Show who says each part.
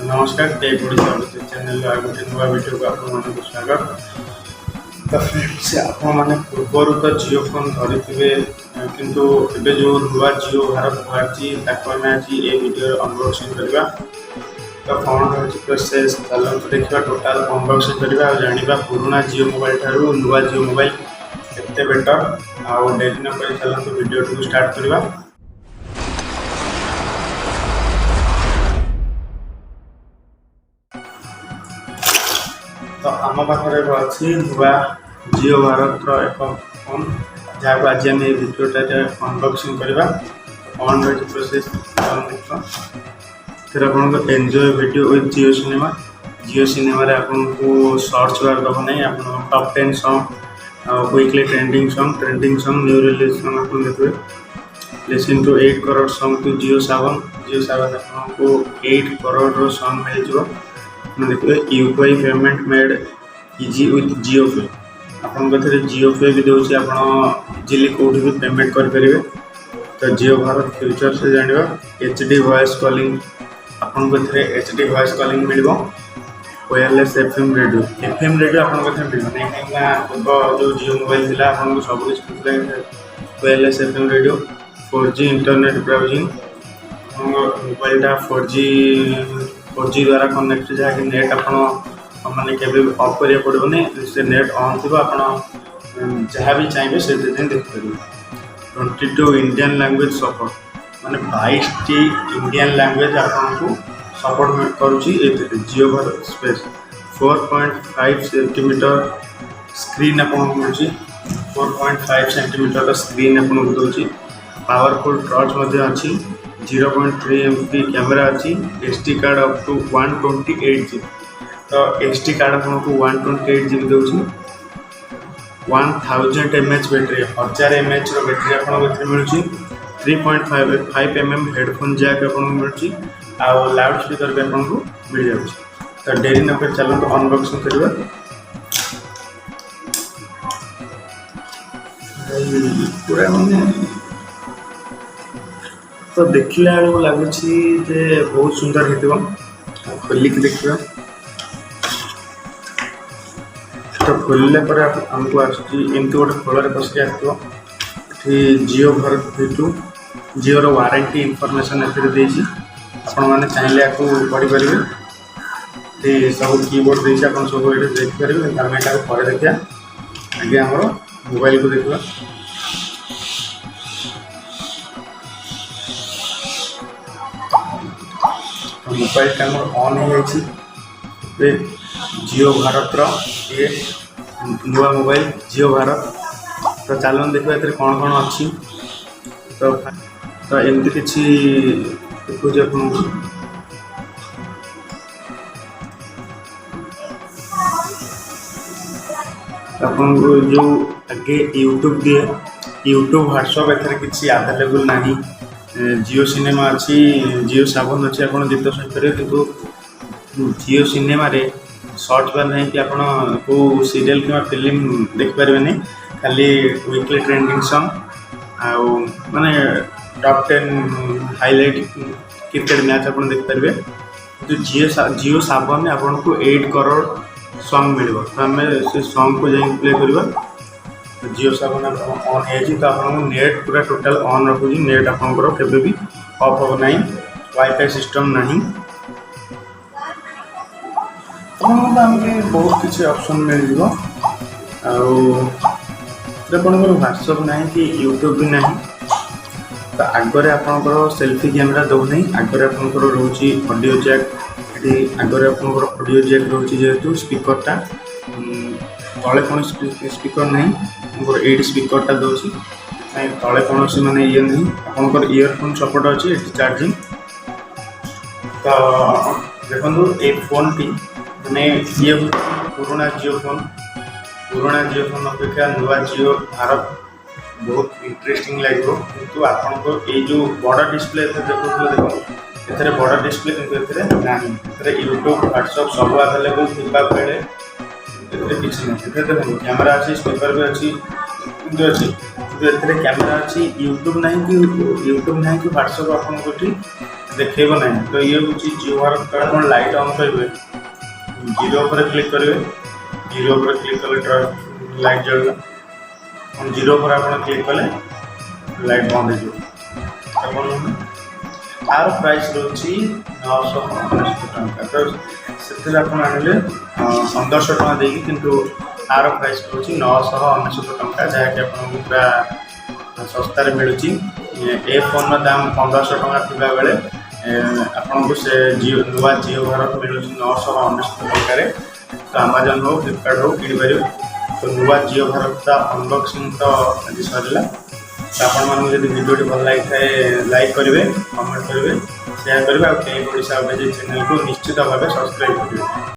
Speaker 1: नमस्कार take Odisha Abhijit channel आ गोटे नुआ वीडियो को आपको स्वागत। तो फ्रेंड्स आपण मैंने पूर्वर तो जियो फोन धरी किंतु एबे जो नुआ जियो भारत बाहरी आज ये वीडियो अनबॉक्सिंग करवा। तो कौन रही प्रोसेस चलते देखा टोटाल अनबॉक्सिंग करवा और जाना पुराना जियो मोबाइल ठारू नुआ जियो मोबाइल केते बेटर आउ डेरी न कर चलते वीडियो को स्टार्ट करवा। तो आम पाखे अच्छी नुआ जियो भारत एक फोन जहाँ को आज आम भिडियोटा अनबॉक्सिंग करवा। कौन रही प्रोसेस फिर आपको enjoy video with Jio cinema रे आपको सर्च बार दब नहीं आप top 10 song weekly trending song new release song आप देखिए। Listen to 8 crore song to Jio Saavn आपको 8 करोड़ सॉन्ग मिल जाए। देखिए UPI payment made easy with Jio pay आपंकर जियो पे भी दूसरी आप इजिली कौटी भी पेमेंट करेंगे। तो जियो भारत फ्यूचर से जाना एचडी वॉइस कॉलिंग आपको एचडी वॉइस कॉलिंग मिल वायरलेस एफएम रेडियो आपको मिल पूर्व जो जियो मोबाइल थी आपको सब कुछ wireless FM radio 4G internet browsing मोबाइलटा 4G द्वारा कनेक्ट जहाँकि नेट आप मैंने के ऑफ करा पड़ोनी से नेट ऑन थी आप जहाँ भी चाहिए से देखिए। 22 इंडियन लैंग्वेज सपोर्ट माने 22 इंडियन लैंग्वेज आपको सपोर्ट करुँची जियो भारत स्पेस 4.5 सेंटीमीटर स्क्रीन आपको मिलूँ 4.5 सेंटीमीटर स्क्रीन आपको दूसरी पावरफुल टॉर्च अच्छी 0.3 MP कैमेरा अच्छी SD card up to 128 GB। तो SD कार्ड आपको 128 GB दूसरी 1000 mAh बैटेरी 1000 mAh बैटेरी आपको मिलूँ 3.5 mm हेडफोन जैक आपको मिलूँ आउ लाउड स्पीकर भी आपको मिल जाए। तो डेरी न कर चलते अनबॉक्सिंग करवा। पूरा माने तो देखला बेलू लगुच बहुत सुंदर हो खोलिक देखा। तो खोलने पर आमको आमती गोटे खोल पशिक आसो जियो भारत भीटू जियोर वारंटी इनफॉरमेशन आपण मैंने चाहिए आपको पढ़ी पारे सब कीबोर्ड देती आप सब ये देखिपारे आम यहाँ पर देखा आगे आम मोबाइल को देखा। मोबाइल टाइमर ऑन हो जियो भारत ये नुआ मोबाइल जियो भारत। तो चलो देखा ये कौन कौन अच्छी। तो एमती किसी देखिए आपको जो आगे यूट्यूब दिए यूट्यूब व्हाट्सअप एथर किसी अवेलेबल नहीं। जियो सिनेमा अच्छी जियो सावन अच्छी आप गीत शुणिपारे किंतु जियो सिनेमा रे सर्च बार नहीं कि आप सीरियल कि फिल्म देखिपारे नहीं खाली वीकली ट्रेंडिंग सॉन्ग आउ माने टॉप 10 हाईलाइट क्रिकेट मैच आप देखिपारे। तो जियो सावन में आपको 8 करोड़ सॉन्ग मिल तो आम से सॉन्ग को जाए प्ले करवा। जियो सावन ऑन हो तो आप नेट पूरा टोटल ऑन रखुँ नेट आपंकर केवे भी ऑफ हो ना वाईफाई सिस्टम नहीं। बहुत किसी ऑप्शन मिल जापर व्हाट्सअप ना कि यूट्यूब भी ना। तो आगे आपंकर सेल्फी कैमेरा दौना आगे आपंकर रोचे ऑडियो जैक आगे आपंकर ऑडियो जैक रोचे जेहेतु स्पीकरटा तले कौन स्पीकर नहीं ये स्पीकरटा दूसरी तले कौन माने ये नहीं आपंकर इयरफोन सपोर्ट अच्छी चार्जिंग। तो देखो ये फोन टी मैंने ये पुराना जियो फोन अपेक्षा नुआ जियो भारत बहुत इंटरेस्टिंग लगे। किंतु आपको ये जो बड़ा डिस्प्ले देखो ये बड़ा डिस्प्ले किंतु ना यूट्यूब व्हाट्सअप सब अवेलेबल थी बेले किसी ना देखो कैमेरा अच्छी स्पीकर भी अच्छी किंतु अच्छी कैमेरा अच्छी यूट्यूब ना कि व्हाट्सअप आपको ଦେଖେइब ना। तो ये हूँ जियो भारत कार्ड आप लाइट ऑन करेंगे, जीरो पर क्लिक करेंगे, जीरो पर क्लिक कले लाइट जलला, जीरो पर आप क्लिक कले लाइट बंद हो। तार प्राइस रोची 999 टंका। तो से आने 1500 टका देगी, किंतु तार प्राइस रोची 999 टंका, जहाँकि आपको पूरा सस्तार मिलूँ। ए फोन दाम 1500 टका थिबा बेले आपन को से जियो नुआ जियो भारत मिलूँ 999 टंका। तो अमेजन हो फ्लिपकार्ट हो किपर। तो नुआ जियो भारत का अनबॉक्सिंग तो आज सरला। तो आपण जब वीडियो भल लगी थाए लाइक करेंगे, कमेंट करेंगे, शेयर करेंगे और कहीं ओडिशा अभिजीत चैनल को निश्चित भाव सब्सक्राइब करेंगे।